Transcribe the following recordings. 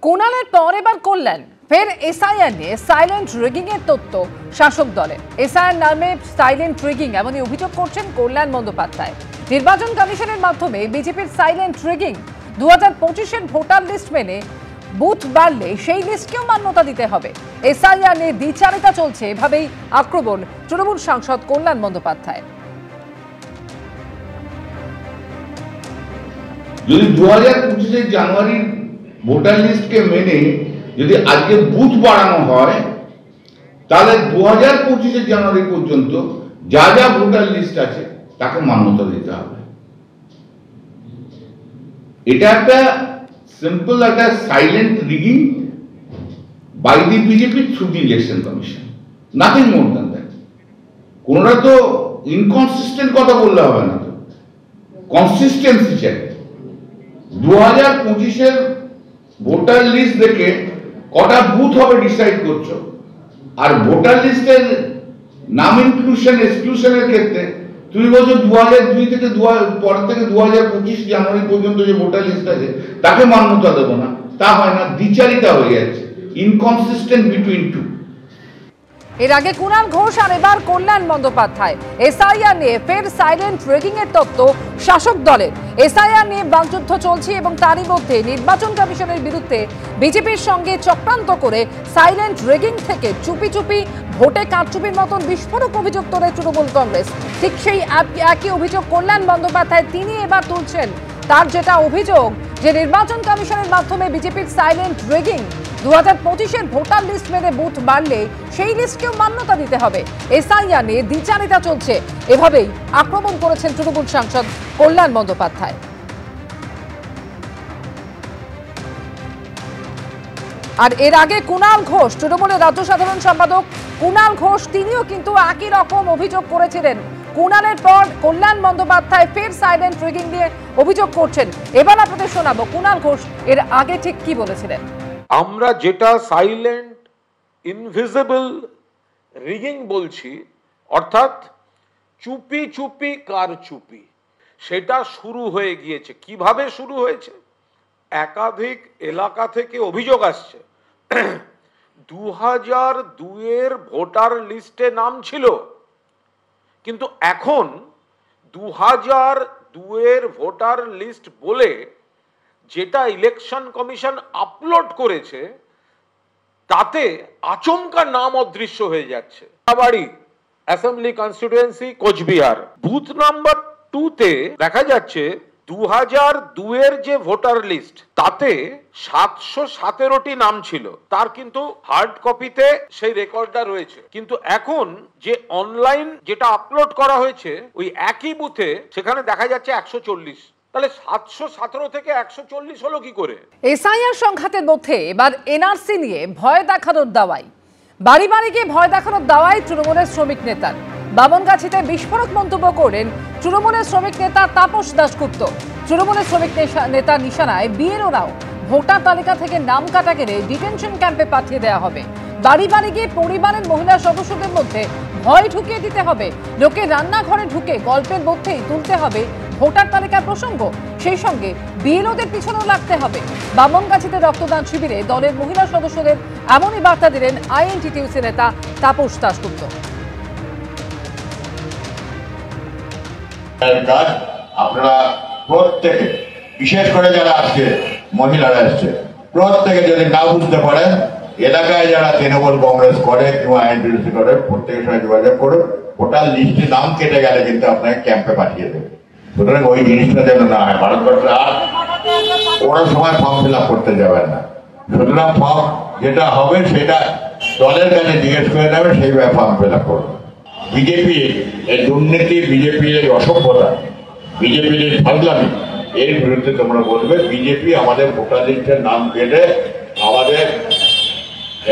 কোনালের পর এবার কল্যাণ ফের এসআইআর নিয়ে সাইলেন্ট রিগিং এর তথ্য শাসক দলের। এসআইআর নামে সাইলেন্ট রিগিং এমনই অভিযোগ করছেন কল্যাণ বন্দ্যোপাধ্যায়। নির্বাচন কমিশনের মাধ্যমে বিজেপির সাইলেন্ট রিগিং 2025-এর ভোটার লিস্ট মেনে বুথ বাড়লে সেই লিস্টকেও মান্যতা দিতে হবে। এসআইআর নিয়ে দ্বিচারিতা চলছে, এভাবেই আক্রমণ তৃণমূল সাংসদ কল্যাণ বন্দ্যোপাধ্যায়। যদি 2025 জানুয়ারির ভোটার লিস্টকে মেনে যদি আজকে বুথ বাড়ানো হয়, তাহলে 2025 জানুয়ারি পর্যন্ত যা যা ভোটার লিস্ট আছে তাকে মান্যতা দিতে হবে। এটা একটা সিম্পল একটা silent rigging by the BJP through the election commission, nothing more than that. কোনটা তো ইনকনসিস্টেন্ট কথা বললে হবে না, তো কনসিস্টেন্সি চাই। 2025-এর ভোটার লিস্ট দেখে কটা বুথ হবে ডিসাইড করছো, আর ভোটার লিস্টের নাম ইনক্লুশন এক্সক্লুশনের ক্ষেত্রে তুমি বলছো 2002 থেকে পর থেকে 2025 জানুয়ারি পর্যন্ত যে ভোটার লিস্ট আছে তাকে মান্যতা দেবো না। তা হয় না, দ্বিচারিতা হয়ে যাচ্ছে, ইনকনসিস্টেন্ট বিটুইন টু। এর আগে কুণাল ঘোষ আর এবার কল্যাণ বন্দ্যোপাধ্যায়। এসআইআর নিয়ে ফের সাইলেন্ট রিগিং এর তত্ত্ব শাসক দলের। এসআইআর নিয়ে বাকযুদ্ধ চলছে এবং তারই মধ্যে নির্বাচন কমিশনের বিরুদ্ধে বিজেপির সঙ্গে চক্রান্ত করে সাইলেন্ট রিগিং থেকে চুপি চুপি ভোটে কারচুপির মতন বিস্ফোরক অভিযোগ তোলে তৃণমূল কংগ্রেস। ঠিক সেই একই অভিযোগ কল্যাণ বন্দ্যোপাধ্যায় তিনি এবার তুলছেন। তার যেটা অভিযোগ যে নির্বাচন কমিশনের মাধ্যমে বিজেপির সাইলেন্ট রিগিং 2025-এর ভোটার লিস্ট মেনে বুথ বাড়লে সেই লিস্টকেও মান্যতা দিতে হবে। এসআইআর নিয়ে দ্বিচারিতা চলছে, এভাবেই আক্রমণ করেছেন তৃণমূল সাংসদ কল্যাণ বন্দ্যোপাধ্যায়। আর এর আগে কুণাল ঘোষ, তৃণমূলের রাজ্য সাধারণ সম্পাদক কুণাল ঘোষ, তিনিও কিন্তু একই রকম অভিযোগ করেছিলেন। কুণালের পর কল্যাণ বন্দ্যোপাধ্যায় ফের সাইলেন্ট রিগিং নিয়ে অভিযোগ করছেন। এবার আপনাদের শোনাবো কুণাল ঘোষ এর আগে ঠিক কি বলেছিলেন। আমরা যেটা সাইলেন্ট ইনভিজিবল রিগিং বলছি, অর্থাৎ চুপি চুপি কারচুপি, সেটা শুরু হয়ে গিয়েছে। কিভাবে শুরু হয়েছে? একাধিক এলাকা থেকে অভিযোগ আসছে 2002-এর ভোটার লিস্টে নাম ছিল, কিন্তু এখন 2002-এর ভোটার লিস্ট বলে যেটা ইলেকশন কমিশন আপলোড করেছে তাতে আচমকা নাম অদৃশ্য হয়ে যাচ্ছে। বাড়ি assembly constituency Cooch Behar, booth number 2-তে দেখা যাচ্ছে 2002-এর যে ভোটার লিস্ট তাতে 717টি নাম ছিল, তার কিন্তু হার্ড কপিতে সেই রেকর্ডটা রয়েছে। কিন্তু এখন যে অনলাইন যেটা আপলোড করা হয়েছে ওই একই বুথে সেখানে দেখা যাচ্ছে 140। তাহলে 717 থেকে 140 হলো কি করে? এসআইআর সংঘাতের মধ্যে এবার এনআরসি নিয়ে ভয় দেখানোর দাওয়াই, বাড়ি বাড়ি গিয়ে ভয় দেখানোর দাওয়াই তৃণমূলের শ্রমিক নেতার। বামনগাছিতে বিস্ফোরক মন্তব্য করেন তৃণমূলের শ্রমিক নেতা তাপস দাশগুপ্ত। তৃণমূলের শ্রমিক নেতার নিশানায় বিএলওরাও ভোটার তালিকা থেকে নাম কাটা গেলে ডিটেনশন ক্যাম্পে পাঠিয়ে দেওয়া হবে। বাড়ি বাড়ি গিয়ে পরিবারের মহিলা সদস্যদের মধ্যে ভয় ঢুকিয়ে দিতে হবে। লোকে রান্নাঘরে ঢুকে গল্পের মধ্যেই তুলতে হবে ভোটার তালিকার প্রসঙ্গ, সেই সঙ্গে বিএলওদের পিছনেও লাগতে হবে। বামনগাছিতে রক্তদান শিবিরে দলের মহিলা সদস্যদের এমনই বার্তা দিলেন আইএনটিটিউসি নেতা তাপস দাশগুপ্ত। আপনারা প্রত্যেকে, বিশেষ করে যারা আজকে মহিলারা এসছে, প্রত্যেকে যদি না বুঝতে পারেন, এলাকায় যারা তৃণমূল কংগ্রেস করে কিংবা আইএনটিটিউসি করে, প্রত্যেকের সঙ্গে যোগাযোগ করুন। ভোটার লিস্টে নাম কেটে গেলে কিন্তু আপনাকে ক্যাম্পে পাঠিয়ে দেবে। সুতরাং ওই জিনিসটা যেন না হয়। ভারতবর্ষে আর কোনো সময় ফর্ম ফিল আপ করতে যাবেন না। সুতরাং ফর্ম যেটা হবে সেটা দলের কাছে জিজ্ঞেস করে নেবে, সেইভাবে ফর্ম ফিল আপ করবে। বিজেপির এই দুর্নীতি, বিজেপির এই অসভ্যতা, বিজেপির এই ফাজলামি, এর বিরুদ্ধে তোমরা বলবে। বিজেপি আমাদের ভোটার লিস্টের নাম কেটে আমাদের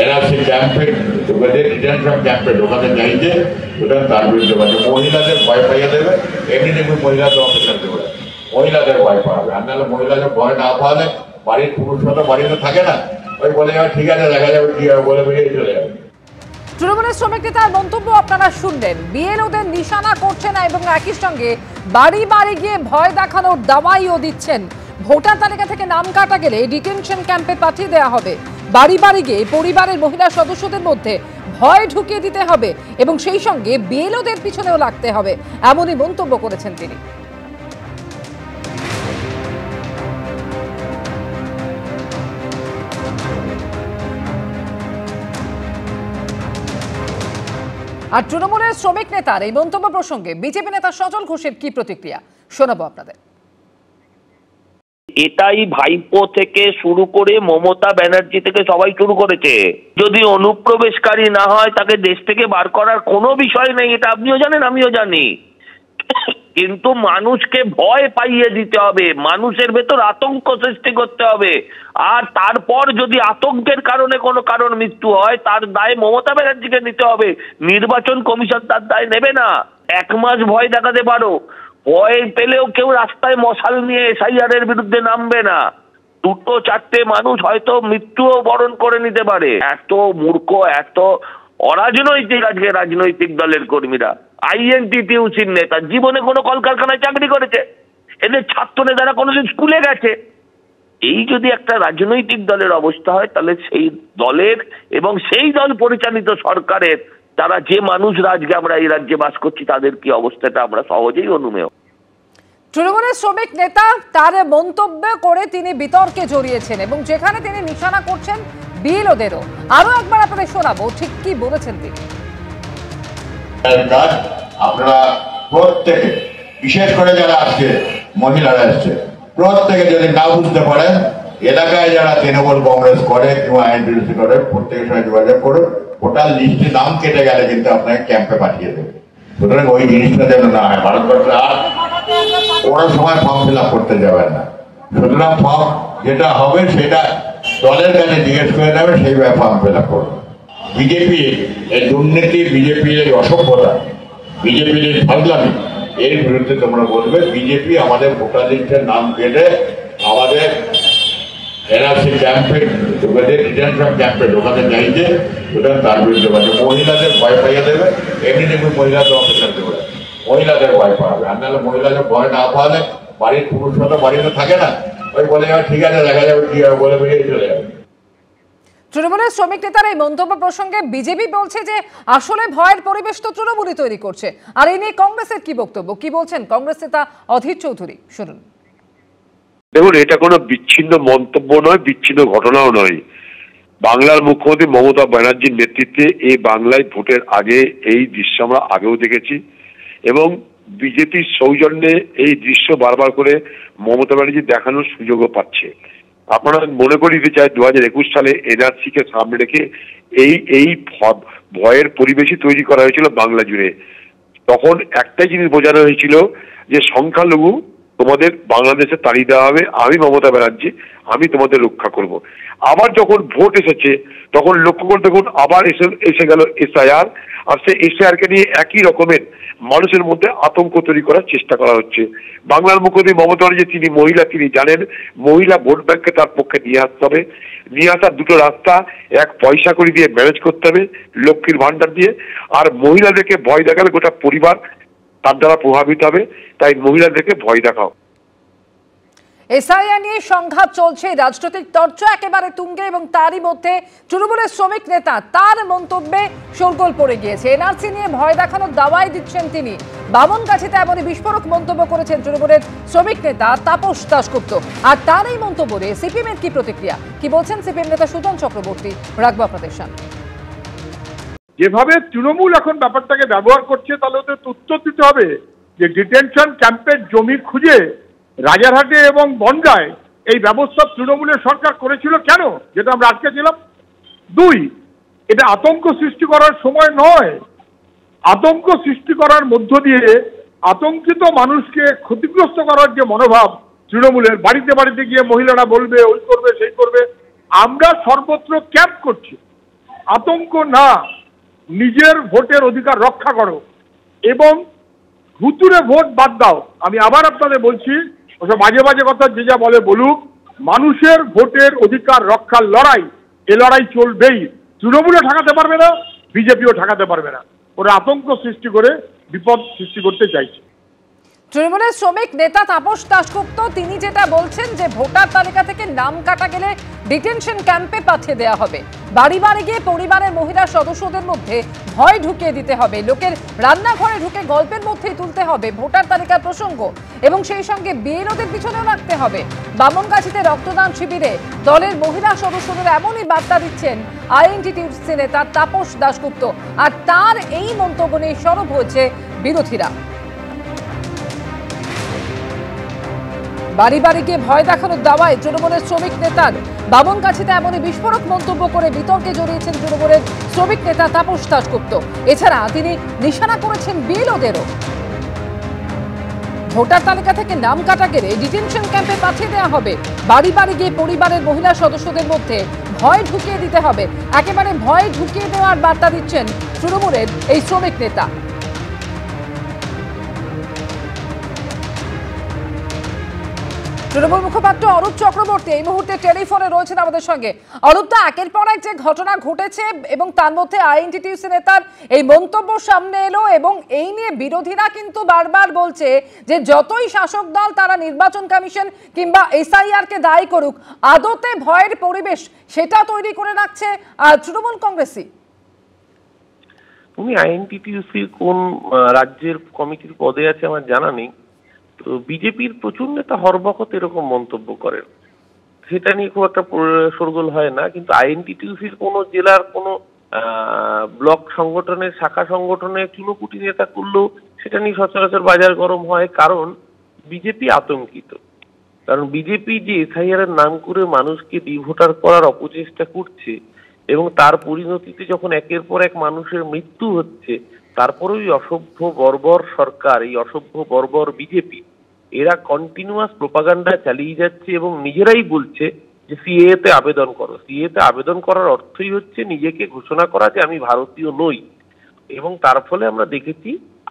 এনআরসি ক্যাম্পে ঢুকাতে, ডিটেনশন ক্যাম্পে ঢোকাতে চাইছে। সুতরাং তার বিরুদ্ধে বলছে। মহিলাদের ভয় পাইয়ে দেবে, এমনি দেখবে মহিলাদের অফিসার দেবে, মহিলাদের ভয় পাবে। আর নাহলে মহিলাদের ভয় না পাওয়ালে বাড়ির পুরুষরা তো বাড়িতে থাকে না, ওই বলে ঠিক আছে দেখা যাবে, কি হবে বলে বেরিয়ে চলে যাবে। তৃণমূলের শ্রমিক নেতার মন্তব্য আপনারা শুনলেন। বিএলওদের নিশানা করছেন এবং একই সঙ্গে বাড়ি বাড়ি গিয়ে ভয় দেখানোর দাওয়াইও দিচ্ছেন। ভোটার তালিকা থেকে নাম কাটা গেলে ডিটেনশন ক্যাম্পে পাঠিয়ে দেওয়া হবে। বাড়ি বাড়ি গিয়ে পরিবারের মহিলা সদস্যদের মধ্যে ভয় ঢুকিয়ে দিতে হবে এবং সেই সঙ্গে বিএলওদের পিছনেও লাগতে হবে, এমনই মন্তব্য করেছেন তিনি। আর তৃণমূলের শ্রমিক নেতার এই মন্তব্য প্রসঙ্গে বিজেপি নেতা সজল ঘোষের কি প্রতিক্রিয়া শোনাবো আপনাদের। এটাই ভাইপো থেকে শুরু করে মমতা ব্যানার্জি থেকে সবাই শুরু করেছে। যদি অনুপ্রবেশকারী না হয় তাকে দেশ থেকে বার করার কোনো বিষয় নেই, এটা আপনিও জানেন আমিও জানি, কিন্তু মানুষকে ভয় পাইয়ে দিতে হবে, মানুষের ভেতর আতঙ্ক সৃষ্টি করতে হবে। আর তারপর যদি আতঙ্কের কারণে কোনো কারণ মৃত্যু হয় তার দায় মমতা ব্যানার্জিকে নিতে হবে, নির্বাচন কমিশন তার দায় নেবে না। 1 মাস ভয় দেখাতে পারো, ভয় পেলেও কেউ রাস্তায় মশাল নিয়ে এসআইআর এর বিরুদ্ধে নামবে না। 2-4টে মানুষ হয়তো মৃত্যুও বরণ করে নিতে পারে। এত মূর্খ, এত অরাজনৈতিক আজকে রাজনৈতিক দলের কর্মীরা। আইএনটিটিউসির নেতা জীবনে কোনো কলকারখানায় চাকরি করেছে, এদের ছাত্র নেতারা কোনোদিন স্কুলে গেছে। এই যদি একটা রাজনৈতিক দলের অবস্থা হয় তাহলে সেই দলের এবং সেই দল পরিচালিত সরকারের তারা যে মানুষরা আজকে আমরা এই রাজ্যে বাস করছি তাদের কি অবস্থাটা আমরা সহজেই অনুমেয়। তৃণমূলের শ্রমিক নেতা তার মন্তব্য করে তিনি বিতর্কে জড়িয়েছেন এবং যেখানে তিনি নিশানা করছেন বিএলওদেরও। আরো একবার আপনাদের শোনাবো ঠিক কি বলেছেন তিনি। আপনারা প্রত্যেকে, বিশেষ করে যারা আজকে মহিলারা এসছে, প্রত্যেকে যদি না বুঝতে পারেন, এলাকায় যারা তৃণমূল কংগ্রেস করে কিংবা আইএনটিটিউসি করে প্রত্যেকের সঙ্গে যোগাযোগ করুন। ভোটার লিস্টে নাম কেটে গেলে কিন্তু আপনাকে ক্যাম্পে পাঠিয়ে দেবে। সুতরাং ওই জিনিসটা যেন না হয়, ভারতবর্ষে আর কোনো সময় ফর্ম ফিল আপ করতে যাবেন না। সুতরাং ফর্ম যেটা হবে সেটা দলের কাছে জিজ্ঞেস করে নেবে, সেইভাবে ফর্ম ফিল আপ করবে। বিজেপি এই দুর্নীতি, বিজেপির এই অসভ্যতা, বিজেপির এই ফাজলামি, এর বিরুদ্ধে তোমরা বলবে। বিজেপি আমাদের ভোটার লিস্টের নাম কেটে আমাদের এনআরসি ক্যাম্পে ঢুকাতে, ডিটেনশন ক্যাম্পে ঢোকাতে চাইছে, সুতরাং তার বিরুদ্ধে মহিলাদের ভয় পাইয়ে দেবে। এমনি দেখবে মহিলাদের অফিসার দেবে, মহিলাদের ভয় পাবে। আর নাহলে মহিলাদের ভয় না পাওয়ালে বাড়ির পুরুষরা তো বাড়িতে থাকে না, ওই বলে যাবে ঠিক আছে দেখা যাবে কি হবে বলে বেরিয়ে চলে যাবে। তৃণমূলের শ্রমিক নেতার এই মন্তব্য প্রসঙ্গে বিজেপি বলছে যে আসলে ভয়ের পরিবেশ তো তৃণমূলই তৈরি করছে। আর এই নিয়ে কংগ্রেসের কি বক্তব্য, কি বলছেন কংগ্রেস নেতা অধীর চৌধুরী, শুনুন। দেখুন, এটা কোনো বিচ্ছিন্ন মন্তব্য নয়, বিচ্ছিন্ন ঘটনাও নয়। বাংলার মুখ্যমন্ত্রী মমতা ব্যানার্জির নেতৃত্বে এই বাংলায় ভোটের আগে এই দৃশ্য আমরা আগেও দেখেছি এবং বিজেপির সৌজন্যে এই দৃশ্য বারবার করে মমতা ব্যানার্জি দেখানোর সুযোগও পাচ্ছে। আপনারা মনে করে দিতে চাই 2021 সালে এনআরসি কে সামনে রেখে এই ভয়ের পরিবেশই তৈরি করা হয়েছিল বাংলা জুড়ে। তখন একটাই জিনিস বোঝানো হয়েছিল যে সংখ্যালঘু তোমাদের বাংলাদেশে তাড়িয়ে দেওয়া হবে, আমি মমতা ব্যানার্জি, আমি তোমাদের রক্ষা করব। আবার যখন ভোট এসেছে তখন লক্ষ্য করে দেখুন আবার এসে গেল এসআইআর, আর সেই এসআইআর কে নিয়ে একই রকমের মানুষের মধ্যে আতঙ্ক তৈরি করার চেষ্টা করা হচ্ছে। বাংলার মুখ্যমন্ত্রী মমতা ব্যানার্জি তিনি মহিলা, তিনি জানেন মহিলা ভোট ব্যাংককে তার পক্ষে নিয়ে আসতে হবে। নিয়ে আসার দুটো রাস্তা, এক পয়সা করে দিয়ে ম্যানেজ করতে হবে লক্ষ্মীর ভান্ডার দিয়ে, আর মহিলাদেরকে ভয় দেখালে গোটা পরিবার তার দ্বারা প্রভাবিত হবে, তাই মহিলাদেরকে ভয় দেখাও। এসআইআর নিয়ে সংঘাত চলছে, রাজনৈতিক চর্চা একেবারে তুঙ্গে এবং তারই মধ্যে তৃণমূলের শ্রমিক নেতা তার মন্তব্যে শোরগোল পড়ে গিয়েছে। এনআরসি নিয়ে ভয় দেখানোর দাওয়াই দিচ্ছেন তিনি। বামনগাছিতে এমনই বিস্ফোরক মন্তব্য করেছেন তৃণমূলের শ্রমিক নেতা তাপস দাশগুপ্ত। আর তার এই মন্তব্য নিয়ে সিপিএম এর কি প্রতিক্রিয়া, কি বলছেন সিপিএম নেতা সুজন চক্রবর্তী, রাখবো আপনাদের সামনে। যেভাবে তৃণমূল এখন ব্যাপারটাকে ব্যবহার করছে তাহলে ওদের উত্তর দিতে হবে যে ডিটেনশন ক্যাম্পের জমি খুঁজে রাজারহাটে এবং বনগাঁয় এই ব্যবস্থা তৃণমূলের সরকার করেছিল কেন, যেটা আমরা আটকে ছিলাম। 2, এটা আতঙ্ক সৃষ্টি করার সময় নয়। আতঙ্ক সৃষ্টি করার মধ্য দিয়ে আতঙ্কিত মানুষকে ক্ষতিগ্রস্ত করার যে মনোভাব তৃণমূলের, বাড়িতে বাড়িতে গিয়ে মহিলারা বলবে ওই করবে সেই করবে, আমরা সর্বত্র ক্যাম্প করছি। আতঙ্ক না, নিজের ভোটের অধিকার রক্ষা করো এবং ভুতুরে ভোট বাদ দাও। আমি আবার আপনাদের বলছি, ওসব বাজে বাজে কথা যে যা বলে বলুক, মানুষের ভোটের অধিকার রক্ষার লড়াই, এ লড়াই চলবেই। তৃণমূলও ঠেকাতে পারবে না, বিজেপিও ঠেকাতে পারবে না। ওরা আতঙ্ক সৃষ্টি করে বিপদ সৃষ্টি করতে চাইছে। তৃণমূলের শ্রমিক নেতা তাপস দাশগুপ্ত তিনি যেটা বলছেন যে ভোটার তালিকা থেকে নাম কাটা গেলে ডিটেনশন ক্যাম্পে পাঠিয়ে দেওয়া হবে, বাড়ি বাড়ি গিয়ে পরিবারের মহিলা সদস্যদের মধ্যে ভয় ঢুকিয়ে দিতে হবে, লোকের রান্নাঘরে ঢুকে গল্পের মধ্যেই তুলতে হবে ভোটার তালিকার প্রসঙ্গ এবং সেই সঙ্গে বিএলওদের পিছনেও রাখতে হবে। বামনগাছিতে রক্তদান শিবিরে দলের মহিলা সদস্যদের এমনই বার্তা দিচ্ছেন আইএনটিটিউসি নেতা তাপস দাশগুপ্ত, আর তার এই মন্তব্য নিয়ে সরব হয়েছে বিরোধীরা। বাড়ি বাড়ি গিয়ে ভয় দেখানোর দাওয়ায় তৃণমূলের শ্রমিক নেতার বামনগাছিতে এমনই বিস্ফোরক মন্তব্য করে বিতর্কে জড়িয়েছেন তৃণমূলের শ্রমিক নেতা তাপস দাশগুপ্ত। এছাড়া তিনি নিশানা করেছেন বিএলওদেরও। ভোটার তালিকা থেকে নাম কাটা গেলে ডিটেনশন ক্যাম্পে পাঠিয়ে দেওয়া হবে, বাড়ি বাড়ি গিয়ে পরিবারের মহিলা সদস্যদের মধ্যে ভয় ঢুকিয়ে দিতে হবে, একেবারে ভয় ঢুকিয়ে দেওয়ার বার্তা দিচ্ছেন তৃণমূলের এই শ্রমিক নেতা। তৃণমূল মুখপাত্র অরূপ চক্রবর্তী এই মুহূর্তে টেলিফোনে রয়েছেন আমাদের সঙ্গে। অরূপদা, একের পর এক যে ঘটনা ঘটেছে এবং তার মধ্যে আইএনটিটিউসি নেতার এই মন্তব্য সামনে এলো এবং এই নিয়ে বিরোধীরা কিন্তু বারবার বলছে যে যতই শাসক দল তারা নির্বাচন কমিশন কিংবা এসআইআর কে দায়ী করুক, আদতে ভয়ের পরিবেশ সেটা তৈরি করে রাখছে তৃণমূল কংগ্রেসই। উনি আইএনটিটিউসির কোন রাজ্যের কমিটির পদে আছে আমার জানা নেই, তো বিজেপির প্রচুর নেতা হরবকত এরকম মন্তব্য করেন, সেটা নিয়ে খুব একটা শোরগোল হয় না। কিন্তু আইএনটিটিউসির কোনো জেলার কোনো ব্লক সংগঠনের শাখা সংগঠনের চুনোপুটি নেতা করলেও সেটা নিয়ে সচরাচর বাজার গরম হয়, কারণ বিজেপি আতঙ্কিত। কারণ বিজেপি যে এসআইআর এর নাম করে মানুষকে ডিভোটার করার অপচেষ্টা করছে এবং তার পরিণতিতে যখন একের পর এক মানুষের মৃত্যু হচ্ছে, তারপরেও এই অসভ্য বর্বর সরকার, এই অসভ্য বর্বর বিজেপি, এরা কন্টিনিউয়াস প্রোপাগান্ডা চালিয়ে যাচ্ছে এবং নিজেরাই বলছে যে সিএএ তে আবেদন করো। সিএএ তে আবেদন করার অর্থই হচ্ছে নিজেকে ঘোষণা করা যে আমি ভারতীয় নই। এবং তার ফলে আমরা দেখেছি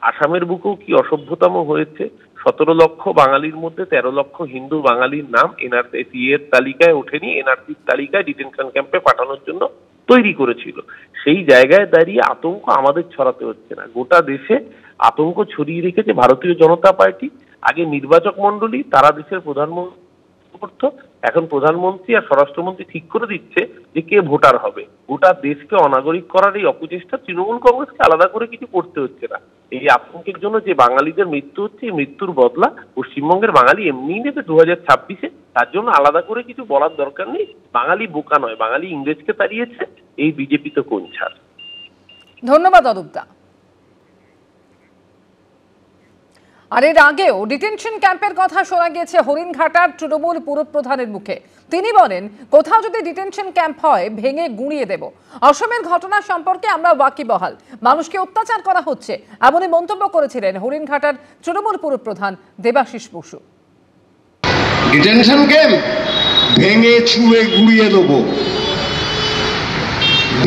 আসামের বুকেও কি অসভ্যতম হয়েছে। 17 লক্ষ বাঙালির মধ্যে 13 লক্ষ হিন্দু বাঙালির নাম এনআরসি সিএএ তালিকায় ওঠেনি, এনআরসির তালিকায় ডিটেনশন ক্যাম্পে পাঠানোর জন্য তৈরি করেছিল। সেই জায়গায় দাঁড়িয়ে আতঙ্ক আমাদের ছড়াতে হচ্ছে না, গোটা দেশে আতঙ্ক ছড়িয়ে রেখেছে ভারতীয় জনতা পার্টি। আগে নির্বাচক মন্ডলী, তারা দেশের প্রধানমন্ত্রী করতো, এখন প্রধানমন্ত্রী আর স্বরাষ্ট্রমন্ত্রী ঠিক করে দিচ্ছে যে কে ভোটার হবে। গোটা দেশকে অনাগরিক করার এই অপচেষ্টা তৃণমূল কংগ্রেসকে আলাদা করে কিছু করতে হচ্ছে না। এই আতঙ্কের জন্য যে বাঙালিদের মৃত্যু হচ্ছে, এই মৃত্যুর বদলা পশ্চিমবঙ্গের বাঙালি এমনিই নেবে 2026-এ, তার জন্য আলাদা করে কিছু বলার দরকার নেই। বাঙালি বোকা নয়, বাঙালি ইংরেজকে তাড়িয়েছে, এই বিজেপি তো কোন ছাড়। ধন্যবাদ অরূপদা। আর এর আগেও ডিটেনশন ক্যাম্পের কথা শোনা গিয়েছে হরিণঘাটার তৃণমূল পুরপ্রধানের মুখে। তিনি বলেন, কোথাও যদি ডিটেনশন ক্যাম্প হয় ভেঙে গুঁড়িয়ে দেব। অসমের ঘটনা সম্পর্কে আমরা ওয়াকিবহাল, মানুষকে অত্যাচার করা হচ্ছে, এমনই মন্তব্য করেছিলেন হরিণঘাটার তৃণমূল পুরপ্রধান দেবাশিস বসু। ডিটেনশন ক্যাম্প ভেঙে চুড়ে গুঁড়িয়ে দেব,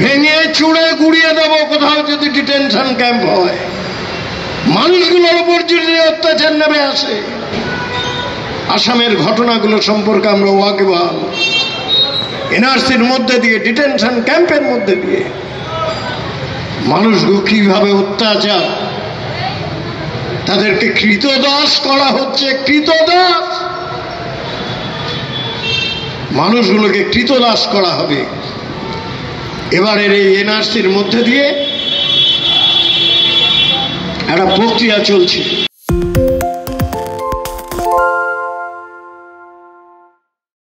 ভেঙে চুড়ে গুঁড়িয়ে দেব কোথাও যদি ডিটেনশন ক্যাম্প হয়। মানুষগুলোর উপর যদি অত্যাচার নেমে আসে, আসামের ঘটনাগুলো সম্পর্কে আমরা ওয়াকিবহাল। এনআরসির মধ্যে দিয়ে, ডিটেনশন ক্যাম্পের মধ্যে দিয়ে মানুষগুলো কিভাবে অত্যাচার, তাদেরকে কৃতদাস করা হচ্ছে, কৃতদাস, মানুষগুলোকে কৃতদাস করা হবে। এবারের এই এনআরসির মধ্যে দিয়ে একটা প্রক্রিয়া চলছে।